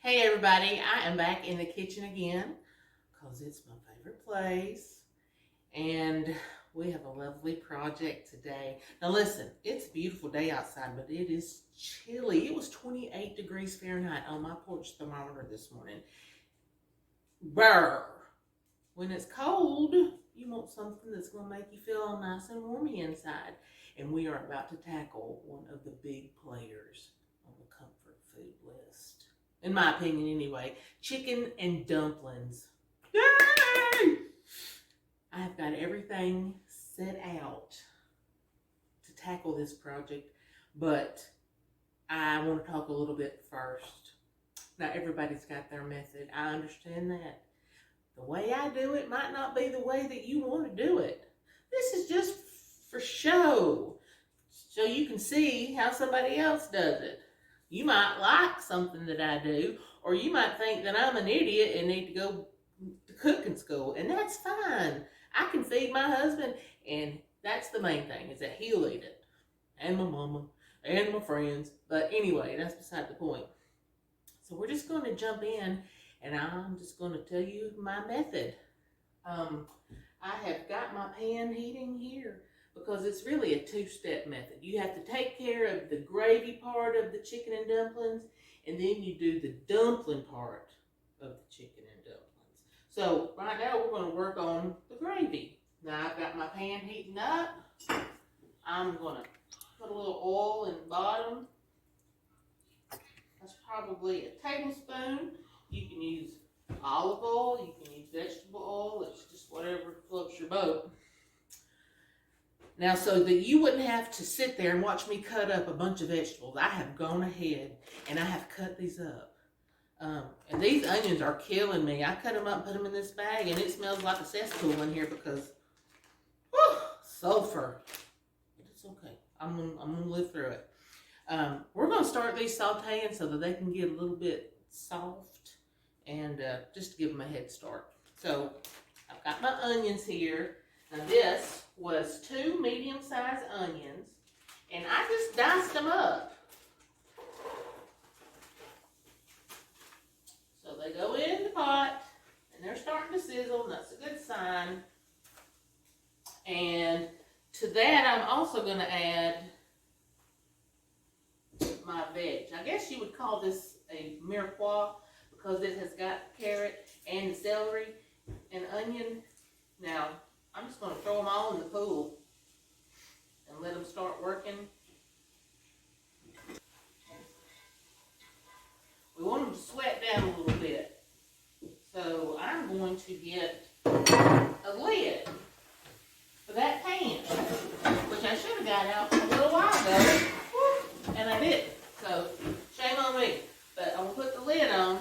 Hey everybody, I am back in the kitchen again because it's my favorite place and we have a lovely project today. Now listen, it's a beautiful day outside, but it is chilly. It was 28 degrees Fahrenheit on my porch thermometer this morning. Brr! When it's cold, you want something that's going to make you feel all nice and warmy inside. And we are about to tackle one of the big players on the comfort food list. In my opinion anyway, chicken and dumplings. Yay! I have got everything set out to tackle this project, but I want to talk a little bit first. Now everybody's got their method. I understand that. The way I do it might not be the way that you want to do it. This is just for show, so you can see how somebody else does it. You might like something that I do, or you might think that I'm an idiot and need to go to cooking school, and that's fine. I can feed my husband, and that's the main thing, is that he'll eat it, and my mama, and my friends. But anyway, that's beside the point. So we're just going to jump in, and I'm just going to tell you my method. I have got my pan heating here because it's really a two-step method. You have to take care of the gravy part of the chicken and dumplings, and then you do the dumpling part of the chicken and dumplings. So right now we're going to work on the gravy. Now I've got my pan heating up. I'm going to put a little oil in the bottom. That's probably a tablespoon. You can use olive oil, you can use vegetable oil, it's just whatever floats your boat. Now, so that you wouldn't have to sit there and watch me cut up a bunch of vegetables, I have gone ahead and I have cut these up. And these onions are killing me. I cut them up, put them in this bag, and it smells like a cesspool in here because, whew, sulfur. But it's okay. I'm gonna live through it. We're gonna start these sauteing so that they can get a little bit soft, and just to give them a head start. So I've got my onions here. Now this was 2 medium-sized onions, and I just diced them up. So they go in the pot, and they're starting to sizzle, and that's a good sign. And to that, I'm also going to add my veg. I guess you would call this a mirepoix because it has got carrot and celery and onion. Now, I'm just going to throw them all in the pool and let them start working. We want them to sweat down a little bit. So I'm going to get a lid for that pan, which I should have got out a little while ago, and I didn't. So shame on me. But I'm going to put the lid on.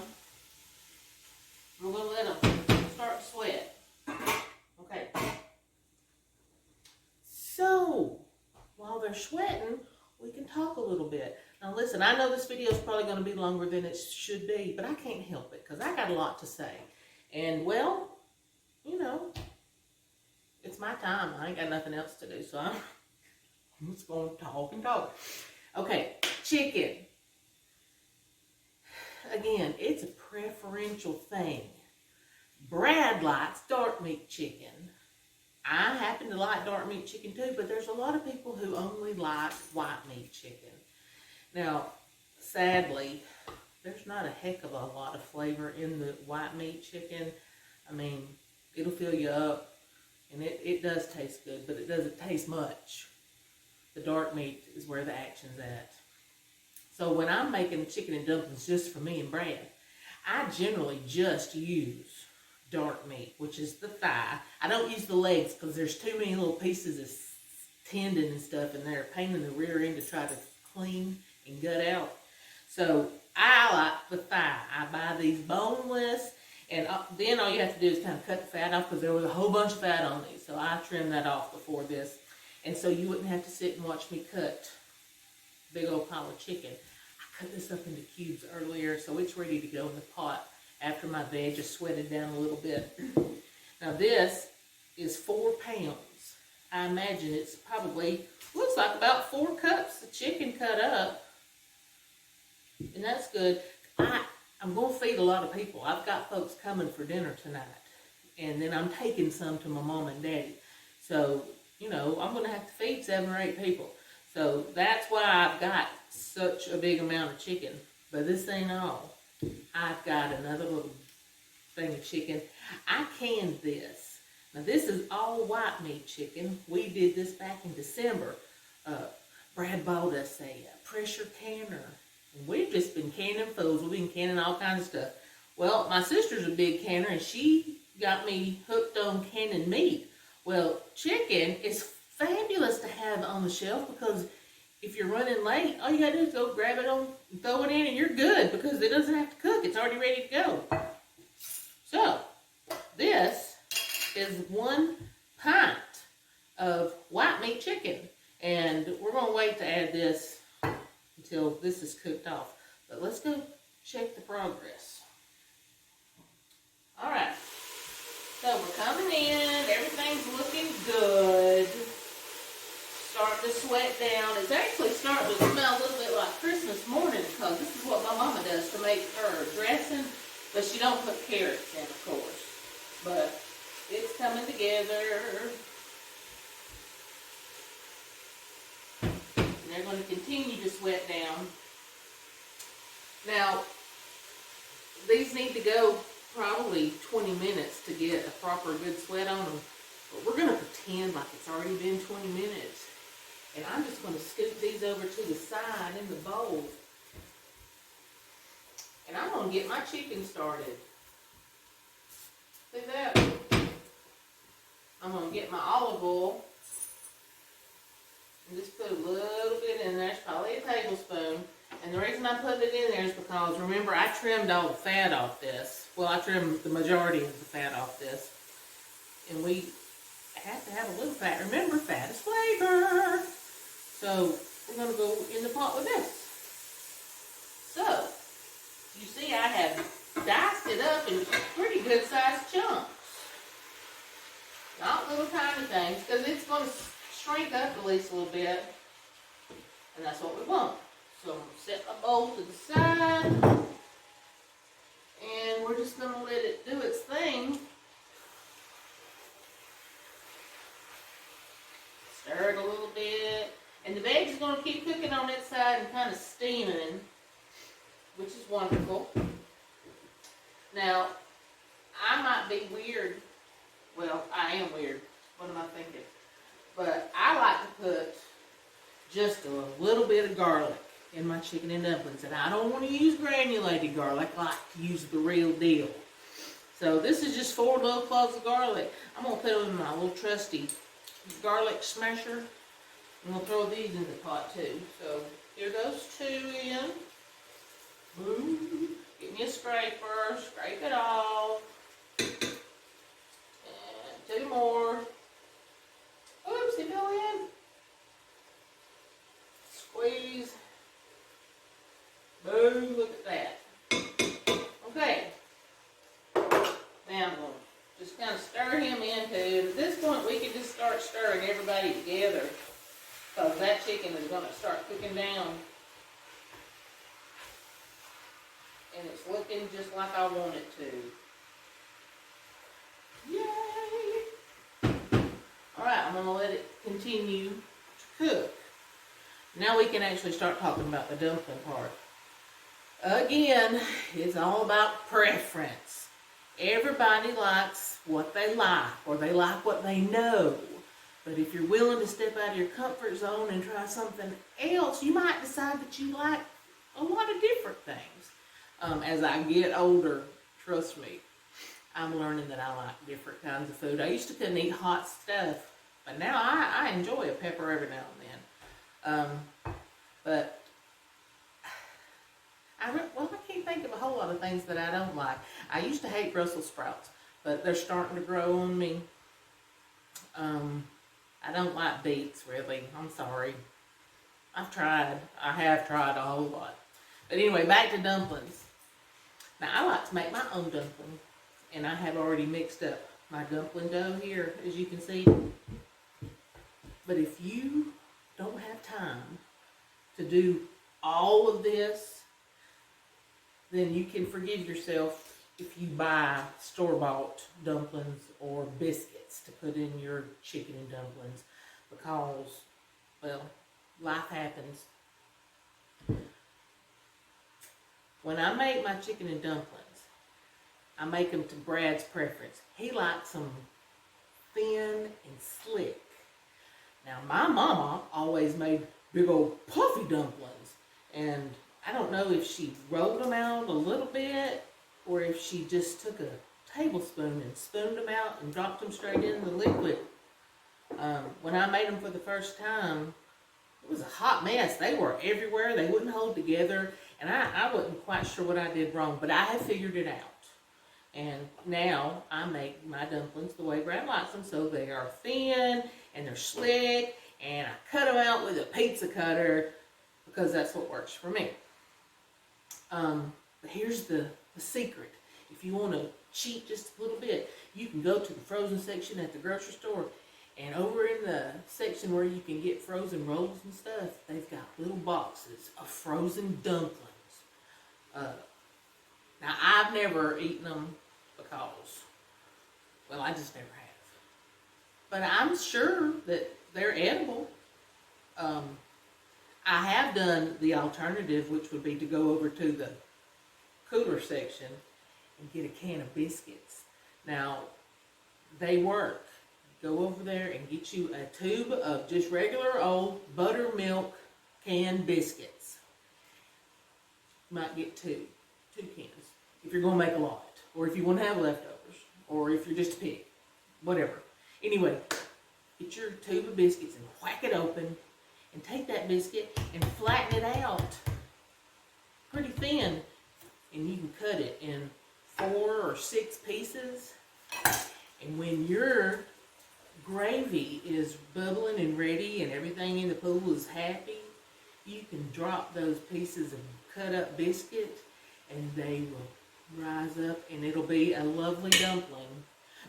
We're going to let them start to sweat. Okay. So, while they're sweating, we can talk a little bit. Now listen, I know this video is probably going to be longer than it should be, but I can't help it because I got a lot to say. And, well, you know, it's my time. I ain't got nothing else to do, so I'm just going to talk and talk. Okay, chicken. Again, it's a preferential thing. Brad likes dark meat chicken. I happen to like dark meat chicken too, but there's a lot of people who only like white meat chicken. Now, sadly, there's not a heck of a lot of flavor in the white meat chicken. I mean, it'll fill you up, and it does taste good, but it doesn't taste much. The dark meat is where the action's at. So when I'm making the chicken and dumplings just for me and Brad, I generally just use dark meat, which is the thigh. I don't use the legs because there's too many little pieces of tendon and stuff in there, a pain in the rear end to try to clean and gut out. So I like the thigh. I buy these boneless, and then all you have to do is kind of cut the fat off because there was a whole bunch of fat on these. So I trimmed that off before this. And so you wouldn't have to sit and watch me cut a big old pile of chicken. I cut this up into cubes earlier, so it's ready to go in the pot after my veg just sweated down a little bit. Now this is 4 pounds. I imagine it's probably, looks like about 4 cups of chicken cut up. And that's good. I'm I'm going to feed a lot of people. I've got folks coming for dinner tonight. And then I'm taking some to my mom and daddy. So, you know, I'm going to have to feed 7 or 8 people. So that's why I've got such a big amount of chicken. But this ain't all. I've got another little thing of chicken. I canned this. Now this is all white meat chicken. We did this back in December. Brad bought us a pressure canner. And we've just been canning foods. We've been canning all kinds of stuff. Well, my sister's a big canner, and she got me hooked on canning meat. Well, chicken is fabulous to have on the shelf because if you're running late, all you gotta do is go grab it on, throw it in, and you're good because it doesn't have to cook. It's already ready to go. So, this is 1 pint of white meat chicken. And we're going to wait to add this until this is cooked off. But let's go check the progress. Alright. So we're coming in. Everything's looking good. Starting to sweat down. It's actually starting to smell a little bit like Christmas morning because this is what my mama does to make her dressing. But she don't put carrots in, of course. But it's coming together. They're going to continue to sweat down. Now, these need to go probably 20 minutes to get a proper good sweat on them. But we're going to pretend like it's already been 20 minutes. And I'm just going to scoop these over to the side in the bowl. And I'm going to get my chicken started. See that? I'm going to get my olive oil. And just put a little bit in there. It's probably a tablespoon. And the reason I put it in there is because, remember, I trimmed all the fat off this. Well, I trimmed the majority of the fat off this. And we have to have a little fat. Remember, fat is flavor. So, we're going to go in the pot with this. So, you see I have diced it up in pretty good sized chunks. Not little tiny things, because it's going to shrink up at least a little bit, and that's what we want. So I'm going to set my bowl to the side, and we're just going to let it do its thing. Stir it a little bit, and the veg is going to keep cooking on its side and kind of steaming, which is wonderful. Now, I might be weird. Well, I am weird. What am I thinking? But I like to put just a little bit of garlic in my chicken and dumplings. And I don't want to use granulated garlic. I like to use the real deal. So this is just 4 little cloves of garlic. I'm going to put them in my little trusty garlic smasher. I'm going to throw these in the pot too. So here goes 2 in. Boom. Get me a scraper. Scrape it off. And 2 more. Oops, they go in. Squeeze. Boom, look at that. Okay. Now I'm going to just kind of stir him into. At this point, we can just start stirring everybody together because that chicken is going to start cooking down. And it's looking just like I want it to. Yay! Alright, I'm going to let it continue to cook. Now we can actually start talking about the dumpling part. Again, it's all about preference. Everybody likes what they like, or they like what they know. But if you're willing to step out of your comfort zone and try something else, you might decide that you like a lot of different things. As I get older, trust me, I'm learning that I like different kinds of food. I used to couldn't eat hot stuff, but now I enjoy a pepper every now and then. But I can't think of a whole lot of things that I don't like. I used to hate Brussels sprouts, but they're starting to grow on me. I don't like beets, really. I'm sorry. I have tried a whole lot. But anyway, back to dumplings. Now, I like to make my own dumpling, and I have already mixed up my dumpling dough here, as you can see. But if you don't have time to do all of this, then you can forgive yourself if you buy store-bought dumplings or biscuits to put in your chicken and dumplings, because, well, life happens. When I make my chicken and dumplings, I make them to Brad's preference. He likes them thin and slick. Now, my mama always made big old puffy dumplings, and I don't know if she rolled them out a little bit or if she just took a tablespoon and spooned them out and dropped them straight in the liquid. When I made them for the first time, it was a hot mess. They were everywhere. They wouldn't hold together, and I wasn't quite sure what I did wrong, but I have figured it out. And now I make my dumplings the way Brad likes them, so they are thin and they're slick, and I cut them out with a pizza cutter because that's what works for me. But here's the secret. If you want to cheat just a little bit, you can go to the frozen section at the grocery store, and over in the section where you can get frozen rolls and stuff, they've got little boxes of frozen dumplings. Now, I've never eaten them because, well, I just never have. But I'm sure that they're edible. I have done the alternative, which would be to go over to the cooler section and get a can of biscuits. Now, they work. Go over there and get you a tube of just regular old buttermilk canned biscuits. You might get two cans if you're going to make a lot, or if you want to have leftovers, or if you're just a pig, whatever. Anyway, get your tube of biscuits and whack it open, and take that biscuit and flatten it out pretty thin, and you can cut it in 4 or 6 pieces. And when your gravy is bubbling and ready and everything in the pool is happy, you can drop those pieces of cut up biscuit and they will rise up, and it'll be a lovely dumpling.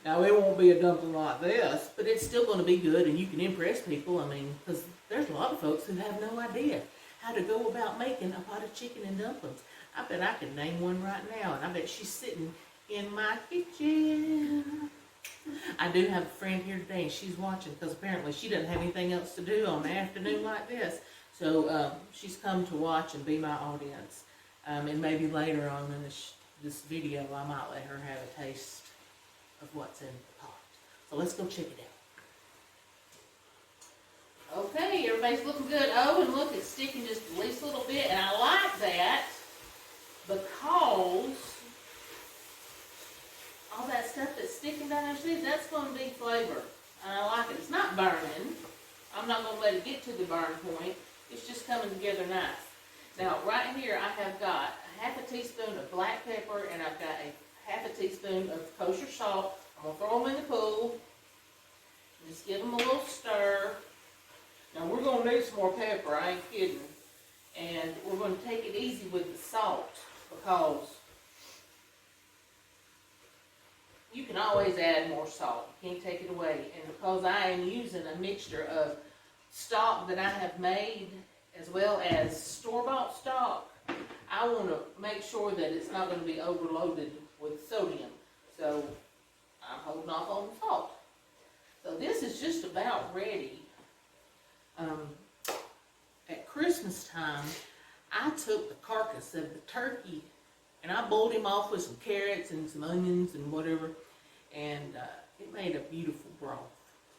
Now, it won't be a dumpling like this, but it's still going to be good, and you can impress people. I mean, because there's a lot of folks who have no idea how to go about making a pot of chicken and dumplings. I bet I could name one right now, and I bet she's sitting in my kitchen. I do have a friend here today, and she's watching because apparently she doesn't have anything else to do on an afternoon like this. So she's come to watch and be my audience. And maybe later on in this video, I might let her have a taste of what's in the pot. So let's go check it out. Okay, everybody's looking good. Oh, and look, it's sticking just at least a little bit, and I like that because all that stuff that's sticking down there, that's going to be flavor. And I like it. It's not burning. I'm not going to let it get to the burn point. It's just coming together nice. Now, right here, I have got a half a teaspoon of black pepper, and I've got a half a teaspoon of kosher salt. I'm going to throw them in the pool. Just give them a little stir. Now, we're going to need some more pepper. I ain't kidding. And we're going to take it easy with the salt because you can always add more salt. You can't take it away. And because I am using a mixture of stock that I have made as well as store-bought stock, I want to make sure that it's not going to be overloaded with sodium. So I'm holding off on the salt. So this is just about ready. At Christmas time, I took the carcass of the turkey and I boiled him off with some carrots and some onions and whatever, and it made a beautiful broth.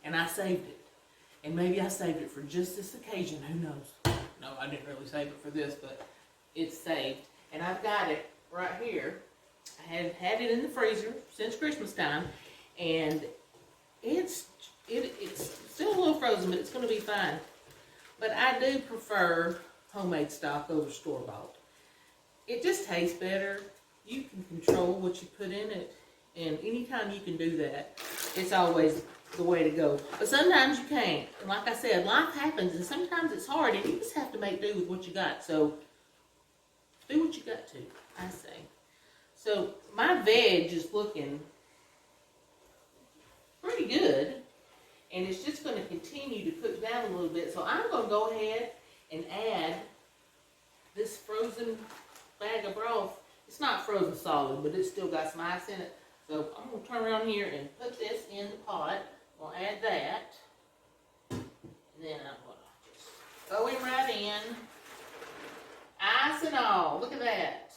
And I saved it. And maybe I saved it for just this occasion, who knows? No, I didn't really save it for this, but it's saved. And I've got it right here. I have had it in the freezer since Christmas time, and it's still a little frozen, but it's going to be fine. But I do prefer homemade stock over store-bought. It just tastes better. You can control what you put in it, and anytime you can do that, it's always the way to go. But sometimes you can't. And like I said, life happens, and sometimes it's hard, and you just have to make do with what you got. So do what you got to, I say. So my veg is looking pretty good, and it's just going to continue to cook down a little bit. So I'm going to go ahead and add this frozen bag of broth It's not frozen solid, but it's still got some ice in it. So I'm going to turn around here and put this in the pot. I'm going to add that. And then I'm going to just throw him right in. Ice and all. Look at that.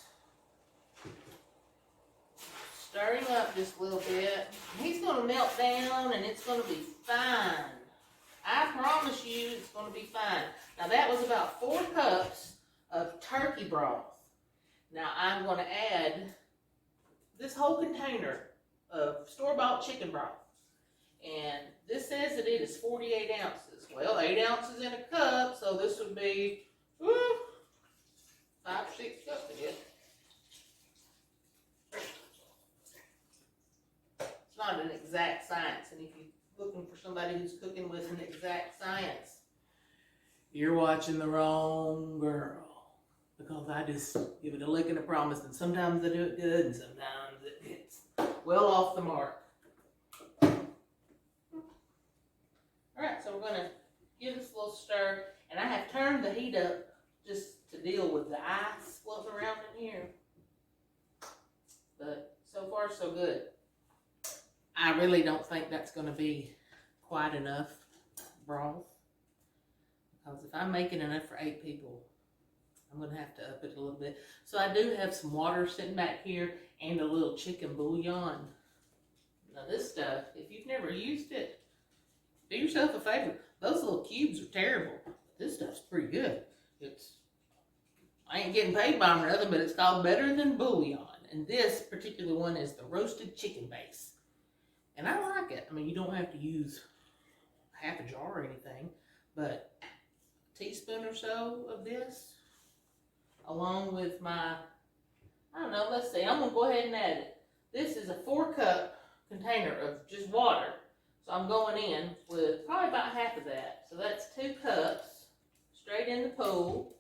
Stir him up just a little bit. He's going to melt down and it's going to be fine. I promise you it's going to be fine. Now that was about 4 cups of turkey broth. Now I'm going to add this whole container of store-bought chicken broth. And this says that it is 48 ounces. Well, 8 ounces in a cup, so this would be 5 or 6 cups, I guess. It's not an exact science, and if you're looking for somebody who's cooking with an exact science, you're watching the wrong girl. Because I just give it a lick and a promise, and sometimes I do it good, and sometimes it gets well off the mark. Alright, so we're going to give this a little stir, and I have turned the heat up just to deal with the ice floating around in here. But so far so good. I really don't think that's going to be quite enough broth. Because if I'm making enough for 8 people, I'm going to have to up it a little bit. So I do have some water sitting back here and a little chicken bouillon. Now this stuff, if you've never used it, do yourself a favor. Those little cubes are terrible. This stuff's pretty good. I ain't getting paid by them or nothing, but it's called Better Than Bouillon. And this particular one is the roasted chicken base. And I like it. I mean, you don't have to use half a jar or anything, but a teaspoon or so of this, along with my, I don't know, let's see, I'm going to go ahead and add it. This is a 4-cup container of just water. So I'm going in with probably about half of that. So that's 2 cups straight in the pool.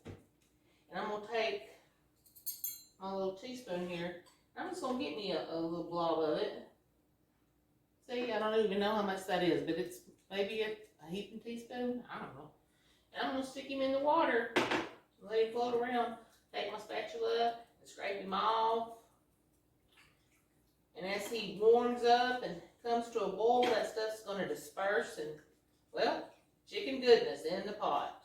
And I'm going to take my little teaspoon here. I'm just going to get me a little blob of it. See, I don't even know how much that is, but it's maybe a heaping teaspoon. I don't know. And I'm going to stick him in the water and let him float around. Take my spatula and scrape him off. And as he warms up and comes to a boil, that stuff's going to disperse and, well, chicken goodness in the pot.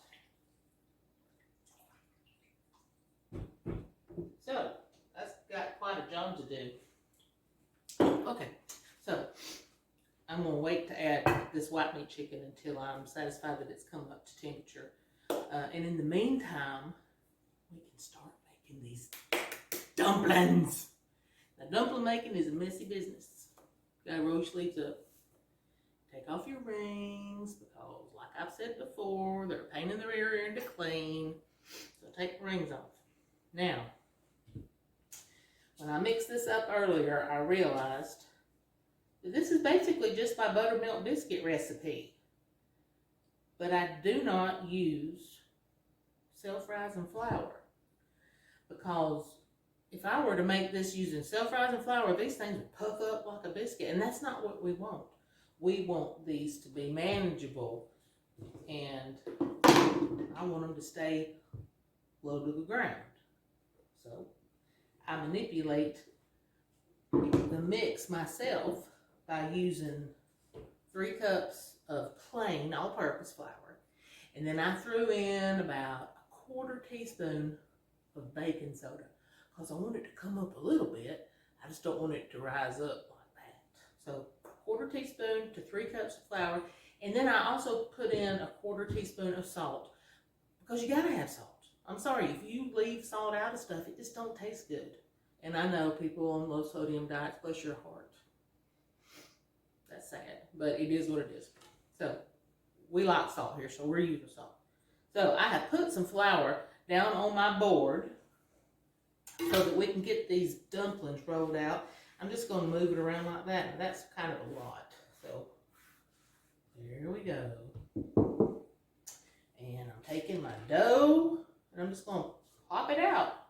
So, that's got quite a job to do. Okay, so I'm going to wait to add this white meat chicken until I'm satisfied that it's come up to temperature. And in the meantime, we can start making these dumplings. Now, dumpling making is a messy business. You gotta roll your sleeves up. Take off your rings because, like I've said before, they're a pain in the rear end to clean. So take the rings off. Now, when I mixed this up earlier, I realized that this is basically just my buttermilk biscuit recipe. But I do not use self-rising flour. Because if I were to make this using self-rising flour, these things would puff up like a biscuit. And that's not what we want. We want these to be manageable. And I want them to stay low to the ground. So I manipulate the mix myself by using 3 cups of plain all-purpose flour. And then I threw in about a 1/4 teaspoon of baking soda because I want it to come up a little bit. I just don't want it to rise up like that. So 1/4 teaspoon to 3 cups of flour. And then I also put in a 1/4 teaspoon of salt because you gotta have salt. I'm sorry, if you leave salt out of stuff, it just don't taste good. And I know people on low sodium diets, bless your heart. That's sad, but it is what it is. So we like salt here, so we're using salt. So I have put some flour down on my board so that we can get these dumplings rolled out. I'm just going to move it around like that, and that's kind of a lot. So there we go. And I'm taking my dough, and I'm just going to pop it out.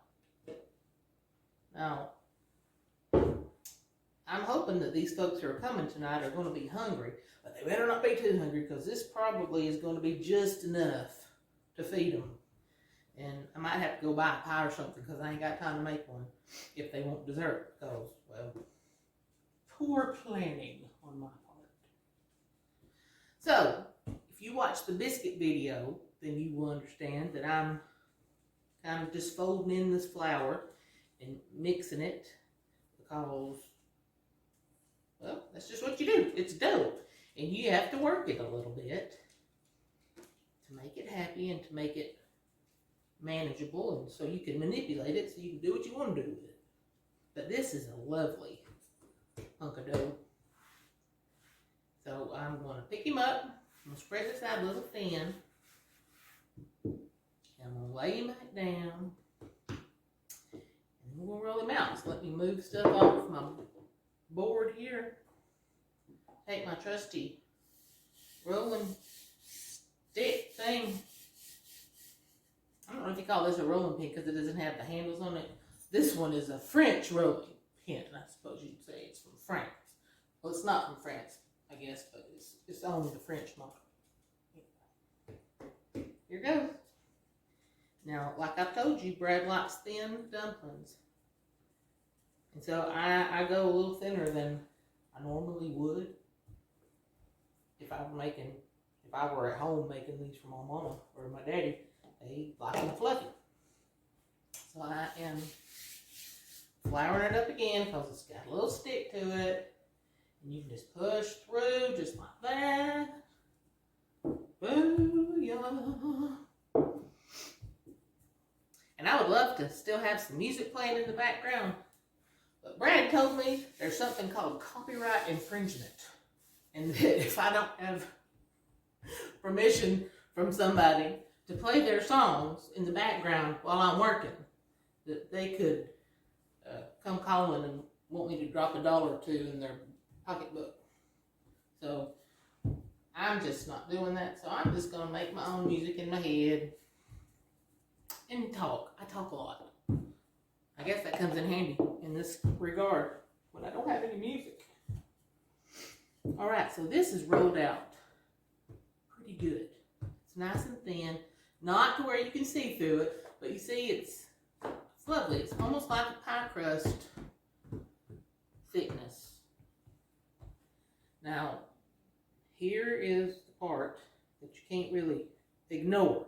Now, I'm hoping that these folks who are coming tonight are going to be hungry, but they better not be too hungry because this probably is going to be just enough to feed them. And I might have to go buy a pie or something because I ain't got time to make one if they want dessert. Because, well, poor planning on my part. So, if you watch the biscuit video, then you will understand that I'm kind of just folding in this flour and mixing it because, well, that's just what you do. It's dough. And you have to work it a little bit to make it happy and to make it manageable, and so you can manipulate it so you can do what you want to do with it. But this is a lovely hunk of dough. So I'm going to pick him up. I'm going to spread this out a little thin. And I'm going to lay him back down. And we're going to roll him out. So let me move stuff off my board here. Take my trusty rolling stick thing. I don't know if you call this a rolling pin because it doesn't have the handles on it. This one is a French rolling pin. I suppose you'd say it's from France. Well, it's not from France, I guess, but it's only the French model. Here goes. Now, like I told you, Brad likes thin dumplings. And so I go a little thinner than I normally would if I were at home making these for my mama or my daddy. They like them fluffy. So I am flouring it up again because it's got a little stick to it. And you can just push through just like that. Bouillon. And I would love to still have some music playing in the background. But Brad told me there's something called copyright infringement. And that if I don't have permission from somebody to play their songs in the background while I'm working, that they could come calling and want me to drop $1 or $2 in their pocketbook. So I'm just not doing that. So I'm just going to make my own music in my head and talk. I talk a lot. I guess that comes in handy in this regard when I don't have any music. All right, so this is rolled out pretty good. It's nice and thin. Not to where you can see through it, but you see it's lovely. It's almost like a pie crust thickness. Now, here is the part that you can't really ignore.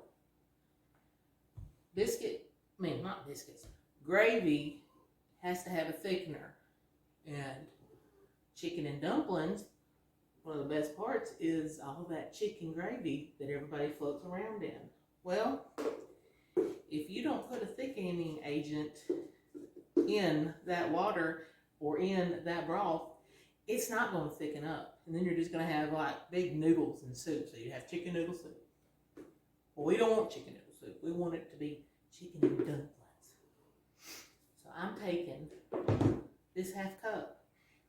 Not biscuits. Gravy has to have a thickener. And chicken and dumplings, one of the best parts is all that chicken gravy that everybody floats around in. Well, if you don't put a thickening agent in that water or in that broth, it's not going to thicken up. And then you're just going to have like big noodles and soup. So you have chicken noodle soup. Well, we don't want chicken noodle soup. We want it to be chicken and dumplings. So I'm taking this half cup.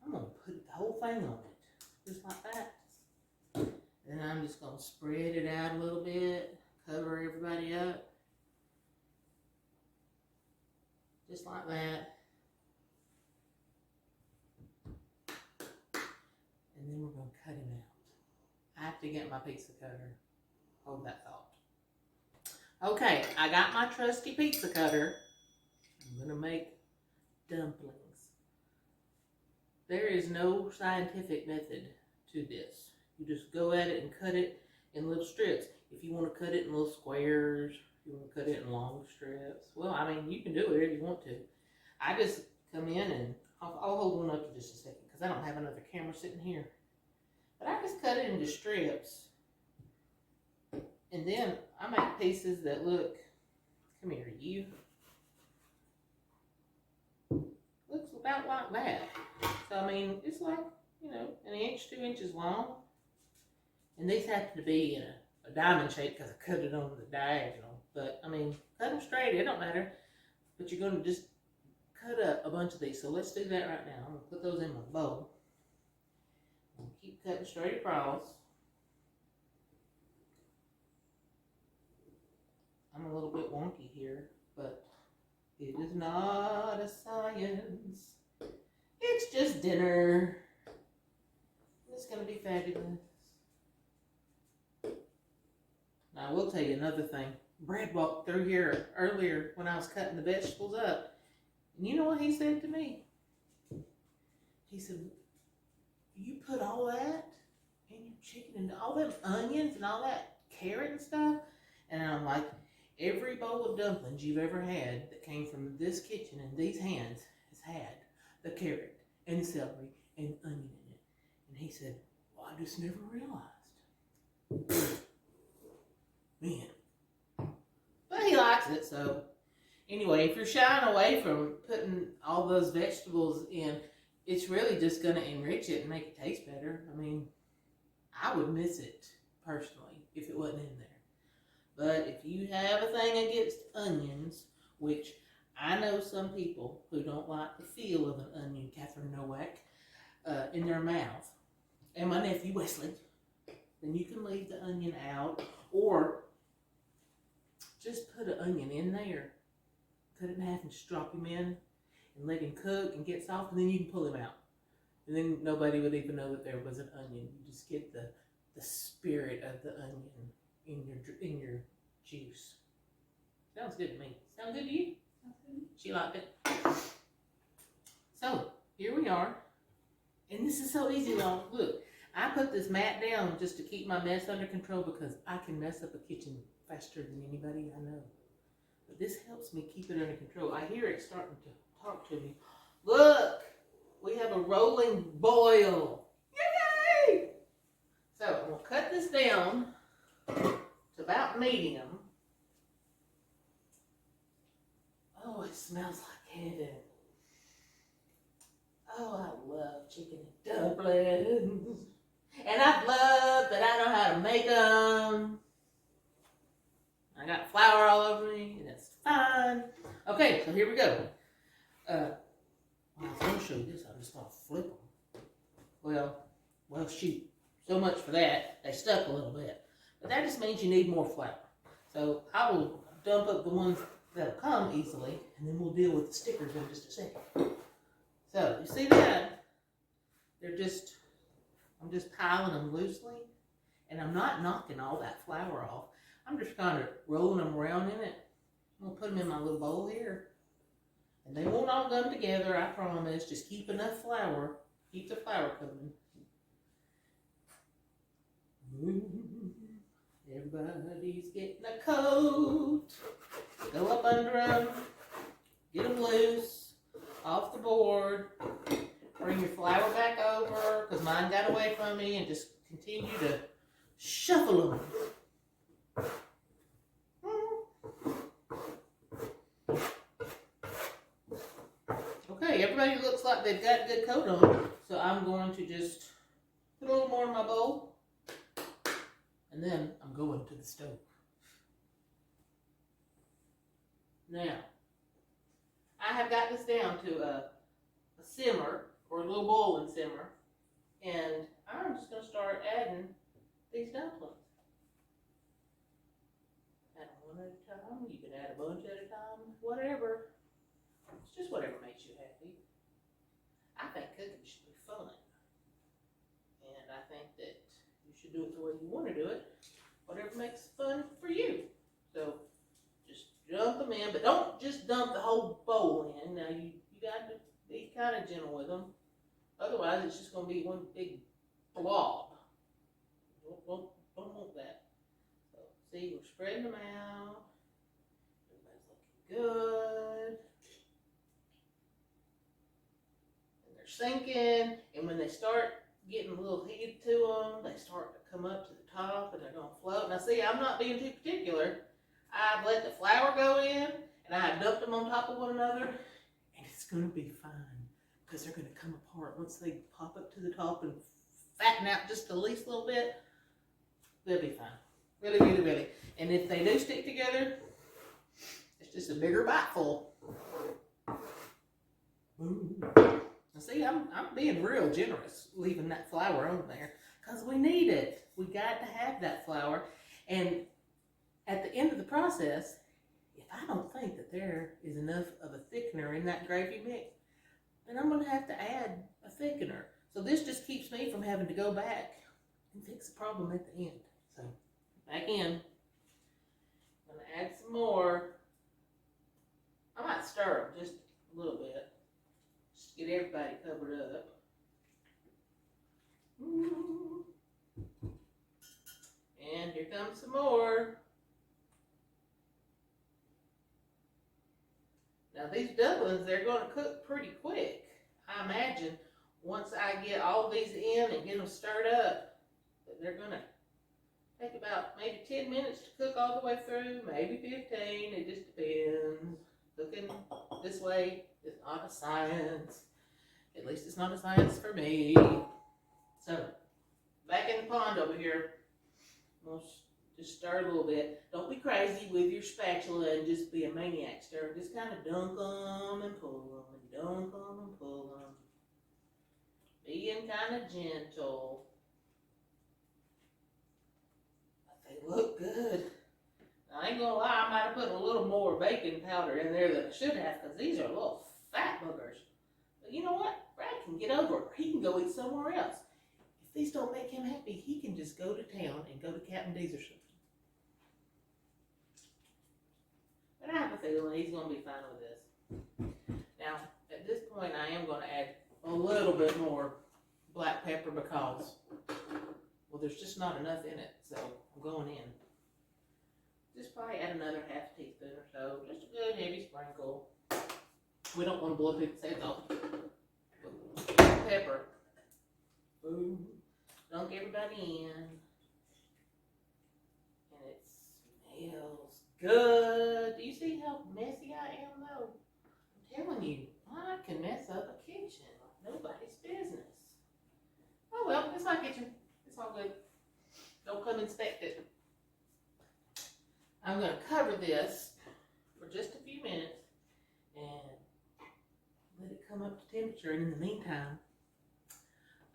I'm going to put the whole thing on it. Just like that. Then I'm just going to spread it out a little bit. Cover everybody up. Just like that. And then we're going to cut him out. I have to get my pizza cutter. Hold that thought. Okay, I got my trusty pizza cutter. I'm going to make dumplings. There is no scientific method to this. You just go at it and cut it in little strips. If you want to cut it in little squares, if you want to cut it in long strips, well, I mean, you can do it whatever you want to. I just come in and I'll hold one up for just a second because I don't have another camera sitting here. But I just cut it into strips. And then I make pieces that look, come here, you. Looks about like that. So, I mean, it's like, you know, 1 inch, 2 inches long. And these happen to be in a diamond shape because I cut it on the diagonal. But, I mean, cut them straight, it don't matter. But you're going to just cut up a bunch of these. So let's do that right now. I'm going to put those in my bowl. I'm going to keep cutting straight across. I'm a little bit wonky here, but it is not a science. It's just dinner. It's going to be fabulous. Now, I will tell you another thing. Brad walked through here earlier when I was cutting the vegetables up. And you know what he said to me? He said, you put all that in your chicken and all them onions and all that carrot and stuff? And I'm like, every bowl of dumplings you've ever had that came from this kitchen and these hands has had the carrot and celery and onion in it. And he said, well, I just never realized. Man. But he likes it, so. Anyway, if you're shying away from putting all those vegetables in, it's really just going to enrich it and make it taste better. I mean, I would miss it, personally, if it wasn't in there. But if you have a thing against onions, which I know some people who don't like the feel of an onion, Catherine Nowak, in their mouth, and my nephew Wesley, then you can leave the onion out, or just put an onion in there. Cut it in half and just drop him in and let him cook and get soft, and then you can pull him out. And then nobody would even know that there was an onion. You just get the spirit of the onion in your juice. Sounds good to me. Sound good to you? She liked it. So, here we are. And this is so easy, y'all. Look, I put this mat down just to keep my mess under control because I can mess up a kitchen faster than anybody I know. But this helps me keep it under control. I hear it starting to talk to me. Look, we have a rolling boil. Yay! So I'm going to cut this down to about medium. Oh, it smells like heaven. Oh, I love chicken and dumplings. And I love that I know how to make them. I got flour all over me, and that's fine. Okay, so here we go. I was going to show you this. I just want to flip them. Well, shoot. So much for that. They stuck a little bit. But that just means you need more flour. So I will dump up the ones that'll come easily, and then we'll deal with the stickers in just a second. So, you see that? I'm just piling them loosely, and I'm not knocking all that flour off. I'm just kind of rolling them around in it. I'm going to put them in my little bowl here. And they won't all gum together, I promise. Just keep enough flour. Keep the flour coming. Everybody's getting a coat. Go up under them. Get them loose. Off the board. Bring your flour back over, because mine got away from me, and just continue to shuffle them. Okay, everybody looks like they've got a good coat on, so I'm going to just put a little more in my bowl, and then I'm going to the stove. Now, I have got this down to a simmer, or a little boiling simmer, and I'm just going to start adding these dumplings. Add one at a time. You can add a bunch at a time, whatever. It's just whatever makes you happy. I think cooking should be fun. And I think that you should do it the way you want to do it. Whatever makes it fun for you. So just dump them in, but don't just dump the whole bowl in. Now you got to be kind of gentle with them. Otherwise it's just going to be one big blob. Don't want that. So see, we're spreading them out. Everybody's looking good. Sinking, and when they start getting a little heat to them, they start to come up to the top and they're going to float. Now see, I'm not being too particular. I've let the flour go in and I've dumped them on top of one another, and it's going to be fine because they're going to come apart once they pop up to the top and fatten out just the least little bit. They'll be fine. Really, really, really. And if they do stick together, it's just a bigger bite full. See, I'm being real generous leaving that flour on there because we need it. We got to have that flour. And at the end of the process, if I don't think that there is enough of a thickener in that gravy mix, then I'm going to have to add a thickener. So this just keeps me from having to go back and fix the problem at the end. So back in. I'm going to add some more. I might stir them just a little bit. Just to get everybody covered up. And here comes some more. Now these dumplings, they're going to cook pretty quick. I imagine once I get all these in and get them stirred up, they're going to take about maybe 10 minutes to cook all the way through, maybe 15, it just depends. Cooking this way is not a science. At least it's not a science for me. So, back in the pond over here, we'll just stir a little bit. Don't be crazy with your spatula and just be a maniac stir. Just kind of dunk them and pull them and dunk them and pull them. Being kind of gentle. But they look good. Now, I ain't gonna lie, I might have put a little more baking powder in there than I should have because these are little fat boogers. But you know what? Brad can get over it. He can go eat somewhere else. If these don't make him happy, he can just go to town and go to Captain D's or something. But I have a feeling he's going to be fine with this. Now, at this point, I am going to add a little bit more black pepper because, well, there's just not enough in it. So, I'm going in. Just probably add another half teaspoon or so. Just a good heavy sprinkle. We don't want to blow people's heads off. Pepper. Boom. Dunk everybody in. And it smells good. Do you see how messy I am though? I'm telling you, I can mess up a kitchen like nobody's business. Oh well, it's my kitchen. It's all good. Don't come inspect it. I'm going to cover this for just a few minutes and let it come up to temperature. And in the meantime,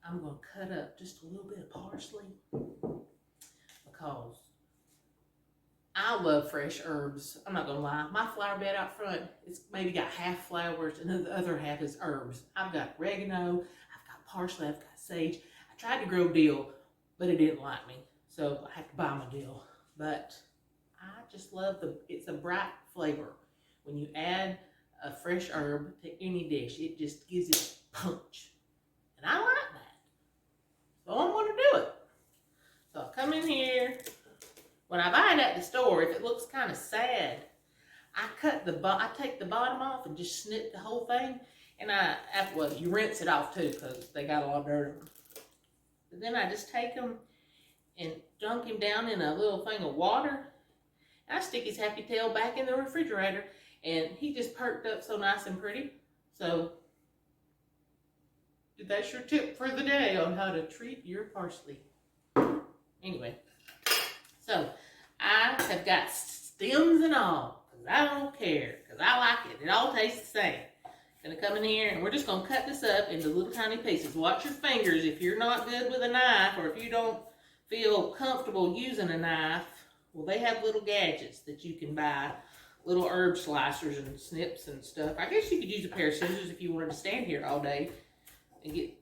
I'm going to cut up just a little bit of parsley because I love fresh herbs. I'm not going to lie. My flower bed out front, it's maybe got half flowers and the other half is herbs. I've got oregano, I've got parsley, I've got sage. I tried to grow dill, but it didn't like me. So I have to buy my dill. But I just love it's a bright flavor. When you add a fresh herb to any dish, it just gives it punch. And I like that. So I'm going to do it. So I come in here. When I buy it at the store, if it looks kind of sad, I take the bottom off and just snip the whole thing. And you rinse it off too because they got a lot of dirt on them. But then I just take them and dunk him down in a little thing of water. I stick his happy tail back in the refrigerator, and he just perked up so nice and pretty. So, that's your tip for the day on how to treat your parsley. Anyway, so I have got stems and all, because I don't care, because I like it. It all tastes the same. Gonna come in here, and we're just gonna cut this up into little tiny pieces. Watch your fingers if you're not good with a knife, or if you don't feel comfortable using a knife. Well, they have little gadgets that you can buy, little herb slicers and snips and stuff. I guess you could use a pair of scissors if you wanted to stand here all day and get,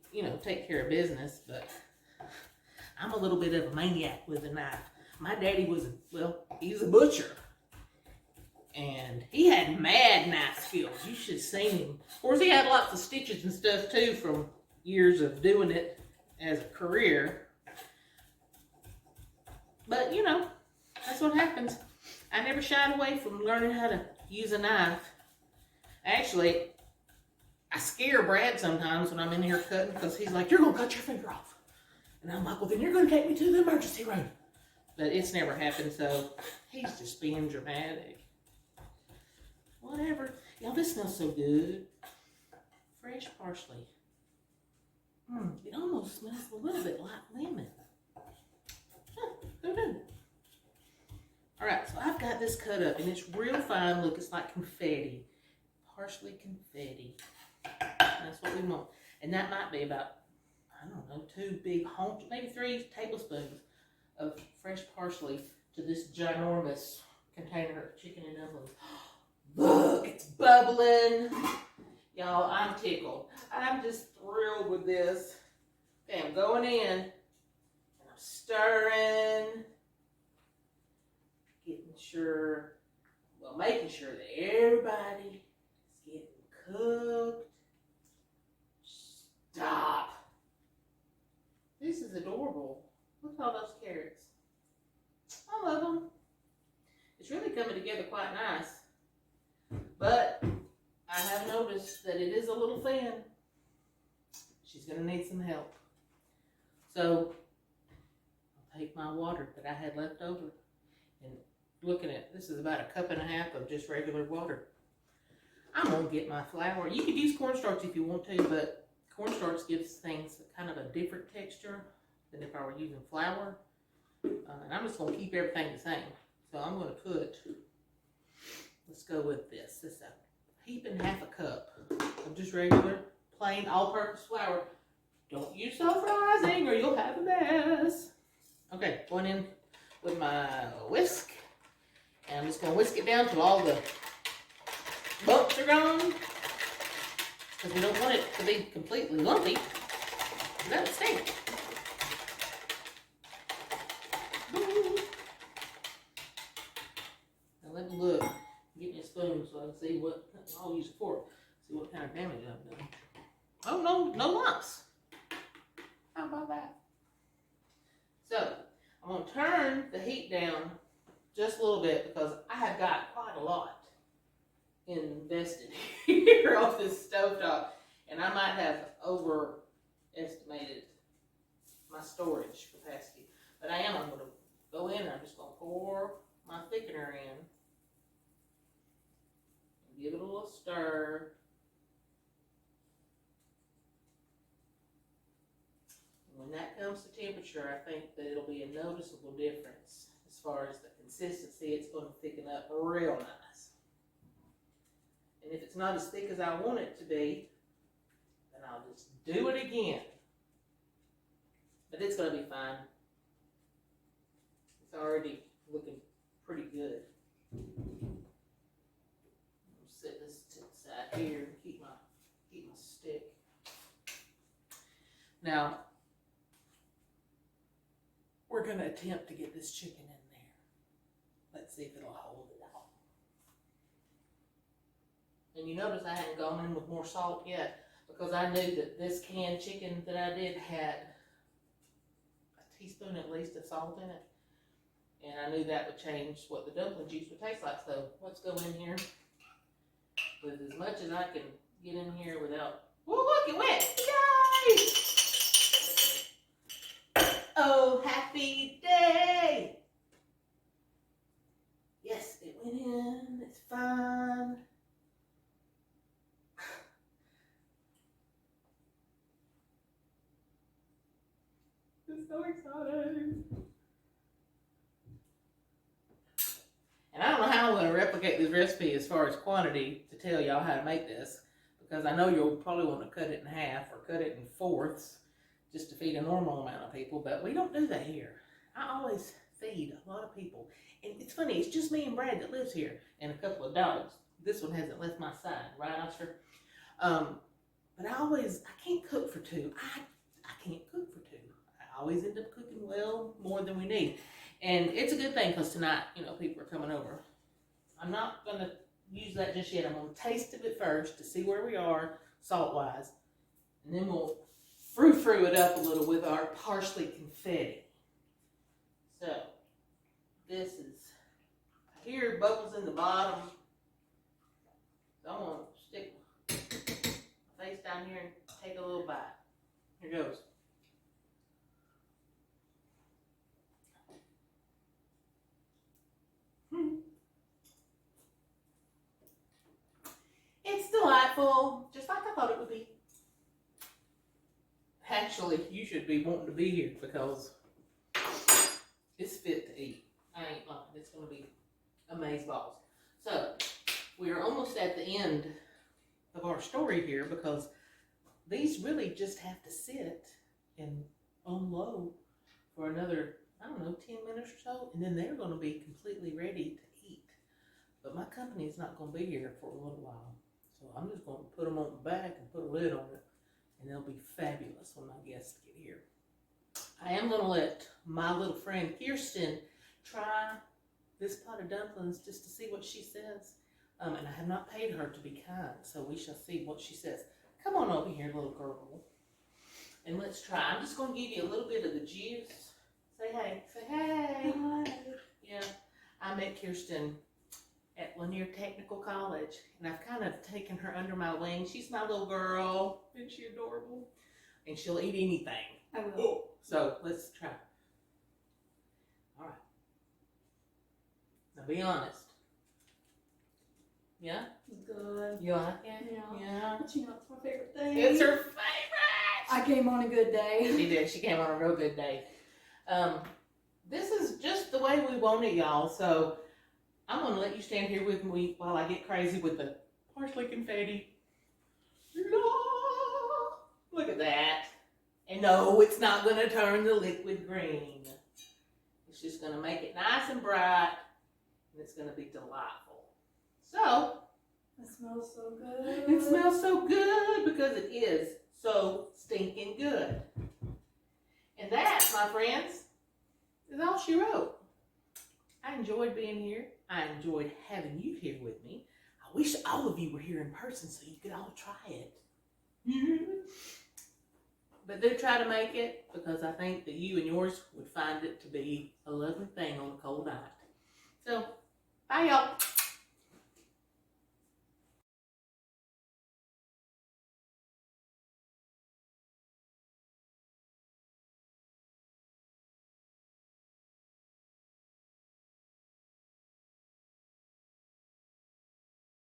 take care of business. But I'm a little bit of a maniac with a knife. My daddy he's a butcher. And he had mad knife skills. You should have seen him. Of course, he had lots of stitches and stuff too from years of doing it as a career. But, that's what happens. I never shied away from learning how to use a knife. Actually, I scare Brad sometimes when I'm in here cutting because he's like, you're going to cut your finger off. And I'm like, well, then you're going to take me to the emergency room. But it's never happened, so he's just being dramatic. Whatever. Y'all, this smells so good. Fresh parsley. It almost smells a little bit like lemon. Alright, so I've got this cut up, and it's real fine. Look, it's like confetti. Parsley confetti. That's what we want. And that might be about, 2 big honks, maybe 3 tablespoons of fresh parsley to this ginormous container of chicken and dumplings. Look, it's bubbling. Y'all, I'm tickled. I'm just thrilled with this. Okay, I'm going in, and I'm stirring. Getting making sure that everybody is getting cooked. Stop. This is adorable. Look at all those carrots. I love them. It's really coming together quite nice. But I have noticed that it is a little thin. She's going to need some help. So I'll take my water that I had left over, and looking at this is about 1.5 cups of just regular water. I'm going to get my flour. You could use cornstarch if you want to, but cornstarch gives things kind of a different texture than if I were using flour. And I'm just going to keep everything the same. So I'm going to put, let's go with this. This is 1.5 cups of just regular, plain, all-purpose flour. Don't use self-rising or you'll have a mess. Okay, going in with my whisk. And I'm just going to whisk it down till all the bumps are gone. Because we don't want it to be completely lumpy. That would stink. Now let me look. Get me a spoon so I can see what, I'll use a fork. See what kind of damage I've done. Oh no, no lumps. How about that? So, I'm going to turn the heat down just a little bit because I have got quite a lot invested here off this stovetop. And I might have overestimated my storage capacity. But I'm going to go in and I'm just going to pour my thickener in. And give it a little stir. When that comes to temperature, I think that it'll be a noticeable difference as far as the consistency. It's going to thicken up real nice. And if it's not as thick as I want it to be, then I'll just do it again. But it's going to be fine. It's already looking pretty good. I'll set this to the side here and keep my stick. Now, we're going to attempt to get this chicken in there. Let's see if it'll hold it all. And you notice I hadn't gone in with more salt yet because I knew that this canned chicken that I did had a teaspoon at least of salt in it. And I knew that would change what the dumpling juice would taste like. So let's go in here with as much as I can get in here without... Oh, look, it went! Yay! Oh, happy day! Yes, it went in. It's fine. It's so exciting. And I don't know how I'm going to replicate this recipe as far as quantity to tell y'all how to make this, because I know you'll probably want to cut it in half or cut it in fourths just to feed a normal amount of people, but we don't do that here. I always feed a lot of people. And it's funny, it's just me and Brad that lives here and a couple of dogs. This one hasn't left my side, right, Oscar? But I can't cook for two. I can't cook for two. I always end up cooking well more than we need. And it's a good thing because tonight, people are coming over. I'm not going to use that just yet. I'm going to taste of it first to see where we are salt-wise. And then we'll frou-frou it up a little with our parsley confetti. So, this is, I hear bubbles in the bottom. So I'm going to stick my face down here and take a little bite. Here goes. It's delightful, just like I thought it would be. Actually, you should be wanting to be here because it's fit to eat. I ain't lying. It's going to be amazeballs. So, we are almost at the end of our story here because these really just have to sit and unload for another, 10 minutes or so, and then they're going to be completely ready to eat. But my company is not going to be here for a little while. So I'm just going to put them on the back and put a lid on it, and they'll be fabulous when my guests get here. I am going to let my little friend Kirsten try this pot of dumplings just to see what she says. And I have not paid her to be kind, so we shall see what she says. Come on over here, little girl. And let's try. I'm just going to give you a little bit of the juice. Say hey. Say hey. Hi. Yeah. I met Kirsten at Lanier Technical College, and I've kind of taken her under my wing. She's my little girl. Isn't she adorable? And she'll eat anything. I will. So let's try. All right. Now be honest. Yeah? Good. You like it? Yeah. But you know, it's my favorite thing. It's her favorite. I came on a good day. She did. She came on a real good day. This is just the way we want it, y'all. So I'm going to let you stand here with me while I get crazy with the parsley confetti. Look at that. And no, it's not going to turn the liquid green. It's just going to make it nice and bright, and it's going to be delightful. So, It smells so good. it smells so good because it is so stinking good. And that, my friends, is all she wrote. I enjoyed being here. I enjoyed having you here with me. I wish all of you were here in person so you could all try it. But do try to make it, because I think that you and yours would find it to be a lovely thing on a cold night. So, bye y'all.